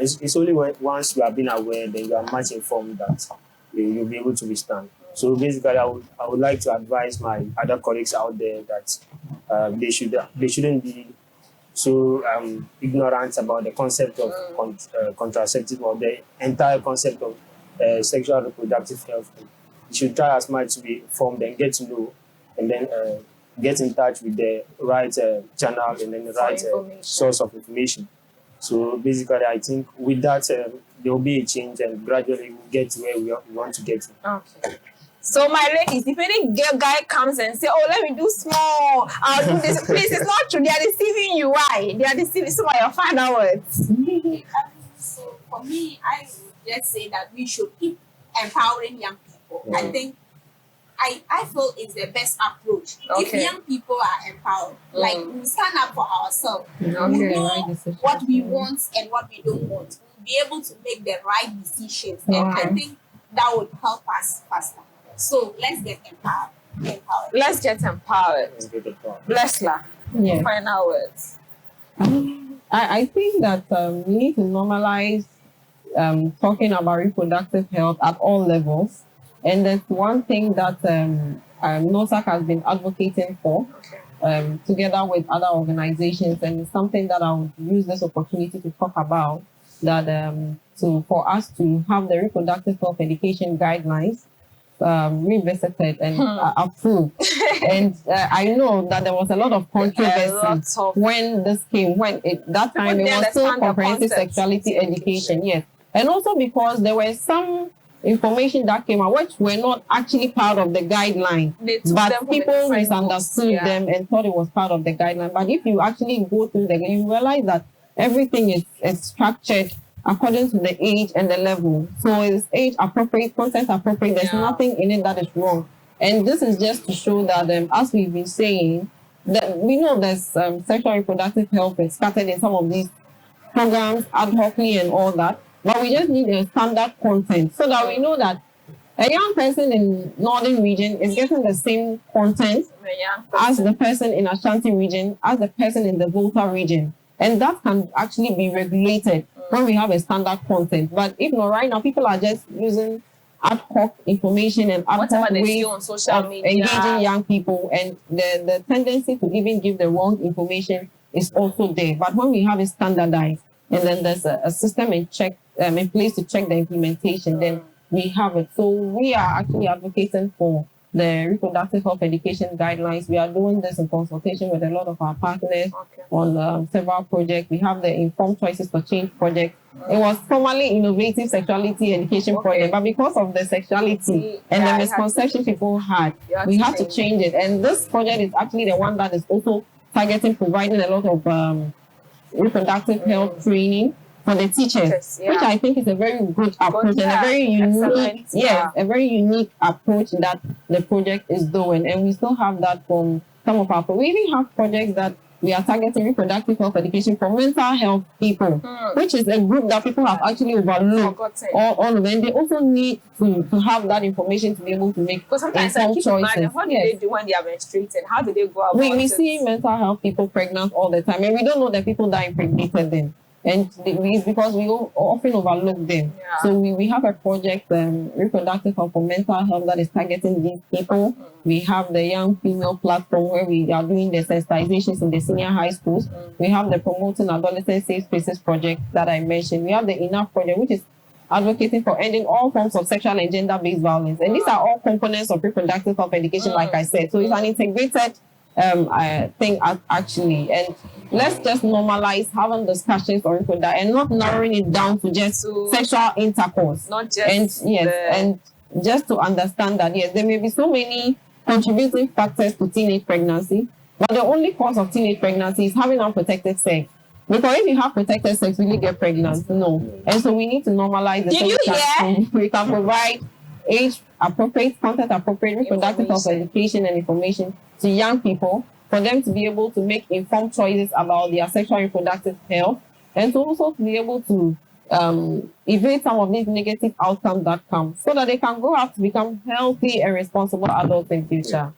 it's only once you have been aware, then you are much informed that you'll be able to withstand. So basically, I would like to advise my other colleagues out there that they shouldn't be so ignorant about the concept of contraceptive or the entire concept of sexual reproductive health. You should try as much to be informed and get to know, and then get in touch with the right channel and then the right source of information. So basically, I think with that, there will be a change and gradually we'll get to where we want to get to. Okay. So my ladies, if any guy comes and say, oh, let me do small, I'll do this, please, it's not true. They are deceiving you. Why? They are deceiving. Some of your final words. So for me, I would just say that we should keep empowering young people. Yeah. I think I feel it's the best approach. Okay. If young people are empowered, like we stand up for ourselves, we Okay. know what we want and what we don't want. We'll be able to make the right decisions. And I think that would help us faster. So let's get empowered. Let's get empowered. Bless la. Yeah. Final words. I think that we need to normalize talking about reproductive health at all levels. And that's one thing that NOSAC has been advocating for together with other organizations. And it's something that I would use this opportunity to talk about, that for us to have the reproductive health education guidelines revisited and approved. And I know that there was a lot of controversy when this came, that time it was still comprehensive sexuality education, yes. And also because there were some information that came out which were not actually part of the guideline, but people misunderstood them and thought it was part of the guideline. But if you actually go through you realize that everything is structured according to the age and the level. So it's age appropriate, content appropriate. There's nothing in it that is wrong. And this is just to show that, as we've been saying, that we know there's sexual reproductive health is scattered in some of these programs ad hocly and all that. But we just need a standard content so that we know that a young person in northern region is getting the same content as the person in Ashanti region, as the person in the Volta region. And that can actually be regulated when we have a standard content. But if not, right now, people are just using ad hoc information and ad hoc ways of engaging young people. And the tendency to even give the wrong information is also there. But when we have it standardized, and then there's a system in place to check the implementation, then we have it. So we are actually advocating for the reproductive health education guidelines. We are doing this in consultation with a lot of our partners on several projects. We have the Informed Choices for Change project. It was formerly Innovative Sexuality Education Project, but because of the sexuality and the misconception people had, we had to change it. And this project is actually the one that is also targeting providing a lot of reproductive health training for the teachers, which I think is a very good approach and a very unique, a very unique approach that the project is doing. And we still have that from some of our, we even have projects that we are targeting reproductive health education for mental health people, which is a group that people have actually overlooked all of them. And they also need to have that information to be able to make informed choices. What do they do when they are menstruating? How do they go about we see mental health people pregnant all the time, and we don't know the people that impregnated them. And it's because we often overlook them. Yeah. So we have a project, Reproductive for Mental Health, that is targeting these people. We have the Young Female Platform where we are doing the sensitizations in the senior high schools. We have the Promoting Adolescent Safe Spaces project that I mentioned. We have the Enough project, which is advocating for ending all forms of sexual and gender-based violence. And these are all components of reproductive health education, like I said. So it's an integrated thing actually. And let's just normalize having discussions on reproduction and not narrowing it down to just sexual intercourse. Not just and just to understand that yes, there may be so many contributing factors to teenage pregnancy, but the only cause of teenage pregnancy is having unprotected sex. Because if you have protected sex, will you get pregnant? No. And so we need to normalize the sex. We can provide age-appropriate, content-appropriate reproductive health education and information to young people for them to be able to make informed choices about their sexual and reproductive health, and to also be able to evade some of these negative outcomes that come, so that they can grow up to become healthy and responsible adults in future.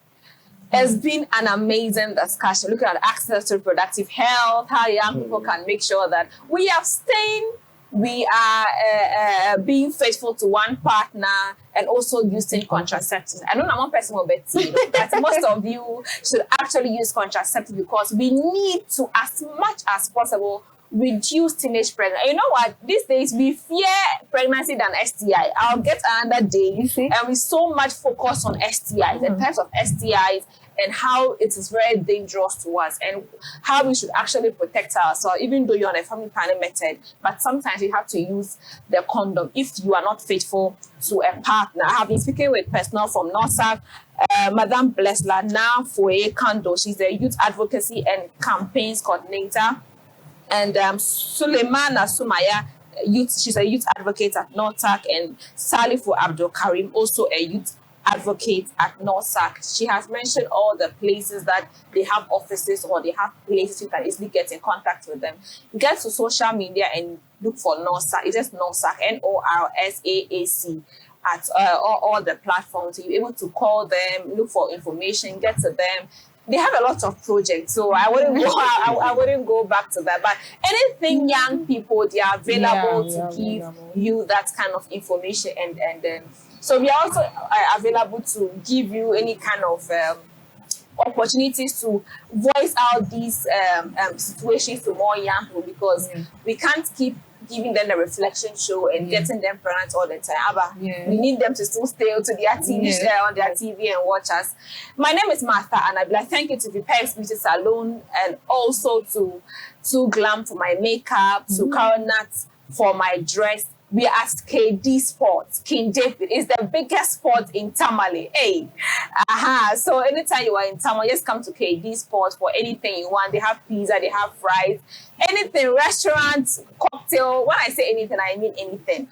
It's been an amazing discussion looking at access to reproductive health, how young people can make sure that we abstain, we are being faithful to one partner, and also using contraceptives. I know I'm one person will bet that most of you should actually use contraceptives, because we need to, as much as possible, reduce teenage pregnancy. You know what? These days we fear pregnancy than STI. I'll get another day. You see? And we so much focus on STIs, the types of STIs, and how it is very dangerous to us, and how we should actually protect ourselves, even though you're on a family planning method. But sometimes you have to use the condom if you are not faithful to a partner. I have been speaking with personnel from NOSAC, Madame Blesla now for Kando. She's a youth advocacy and campaigns coordinator. And Suleimana Sumaya, she's a youth advocate at NOSAC, and Salifu Abdul Karim, also a youth advocate at NOSAC. She has mentioned all the places that they have offices, or they have places you can easily get in contact with them. Get to social media and look for NOSAC. It's just NOSAC, NORSAAC, at all the platforms. So you're able to call them, look for information, get to them. They have a lot of projects, so I wouldn't go back to that. But anything young people, they are available to give you that kind of information, and so we are also available to give you any kind of opportunities to voice out these situations to more young people, because we can't keep giving them the reflection show and getting them pregnant all the time. We need them to still stay to their TV on their TV and watch us. My name is Martha Anabila. Thank you to Vipex Beauty Salon, and also to Glam for my makeup, to Coronat for my dress. We are at KD Sports. King David is the biggest sport in Tamale. Hey, so anytime you are in Tamale, just come to KD Sports for anything you want. They have pizza, they have fries, anything, restaurants, cocktail. When I say anything, I mean anything.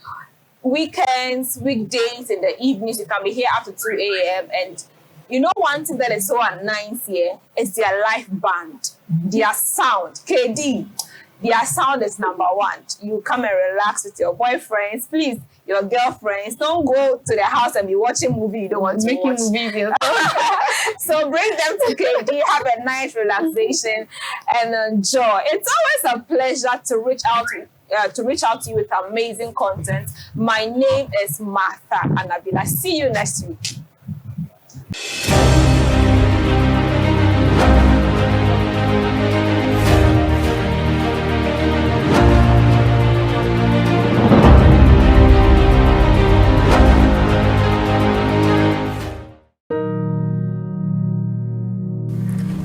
Weekends, weekdays, in the evenings, you can be here after 2 a.m. And you know one thing that is so nice here is their live band, their sound. KD. Their sound is #1. You come and relax with your boyfriends, please, your girlfriends. Don't go to their house and be watching movie you don't want to watch. Videos. So bring them to KD, have a nice relaxation and enjoy. It's always a pleasure to reach out to you with amazing content. My name is Martha Anabila. See you next week.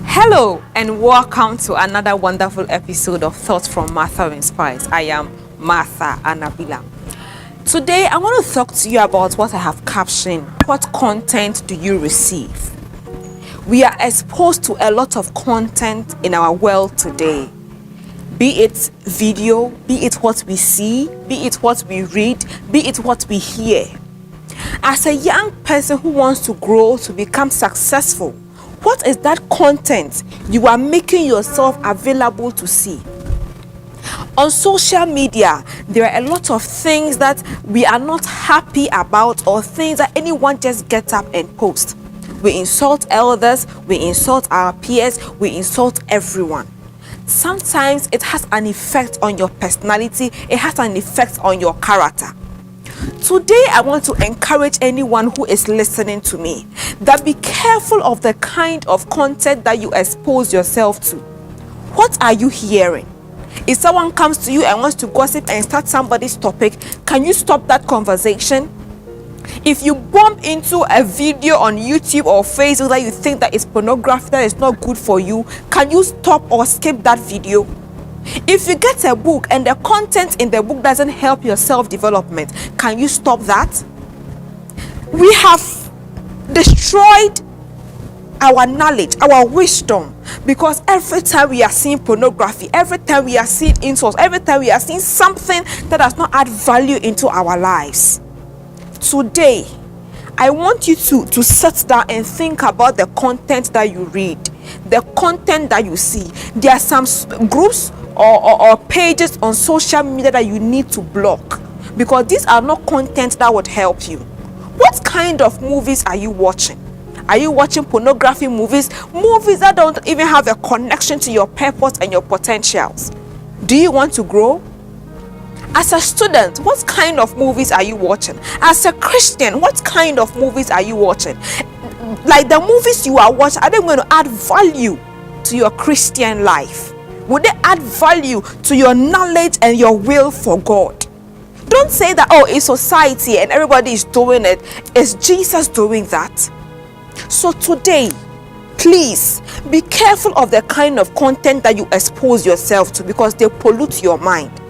Hello and welcome to another wonderful episode of Thoughts from Martha Inspires. I am Martha Anabila. Today I want to talk to you about what I have captioned. What content do you receive? We are exposed to a lot of content in our world today. Be it video, be it what we see, be it what we read, be it what we hear. As a young person who wants to grow to become successful, what is that content you are making yourself available to see? On social media, there are a lot of things that we are not happy about, or things that anyone just gets up and posts. We insult elders, we insult our peers, we insult everyone. sometimes it has an effect on your personality, it has an effect on your character. Today, I want to encourage anyone who is listening to me that be careful of the kind of content that you expose yourself to. What are you hearing? If someone comes to you and wants to gossip and start somebody's topic, can you stop that conversation? If you bump into a video on YouTube or Facebook that you think that is pornography, that is not good for you, can you stop or skip that video? If you get a book and the content in the book doesn't help your self-development, can you stop that? We have destroyed our knowledge, our wisdom, because every time we are seeing pornography, every time we are seeing insults, every time we are seeing something that does not add value into our lives. Today, I want you to sit down and think about the content that you read, the content that you see. There are some groups or pages on social media that you need to block, because these are not content that would help you. What kind of movies are you watching? Are you watching pornography movies? Movies that don't even have a connection to your purpose and your potentials. Do you want to grow? As a student, what kind of movies are you watching? As a Christian, what kind of movies are you watching? Like, the movies you are watching, are they going to add value to your Christian life? Would they add value to your knowledge and your will for God? Don't say that, oh, it's society and everybody is doing it. Is Jesus doing that? So today, please be careful of the kind of content that you expose yourself to, because they pollute your mind.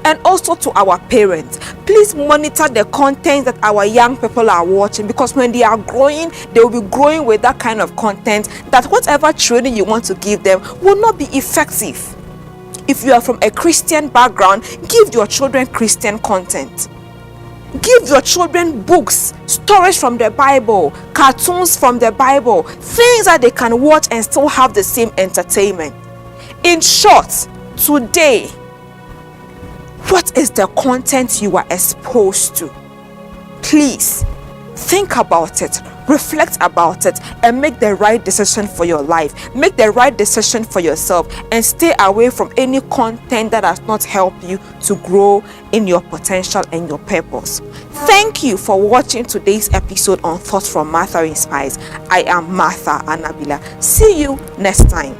And also to our parents, please monitor the content that our young people are watching, because when they are growing, they will be growing with that kind of content that whatever training you want to give them will not be effective. If you are from a Christian background, give your children Christian content. Give your children books, stories from the Bible, cartoons from the Bible, things that they can watch and still have the same entertainment. In short, today, what is the content you are exposed to? Please think about it, reflect about it, and make the right decision for your life. Make the right decision for yourself, and stay away from any content that does not help you to grow in your potential and your purpose. Thank you for watching today's episode on Thoughts from Martha Inspires. I am Martha Anabila. See you next time.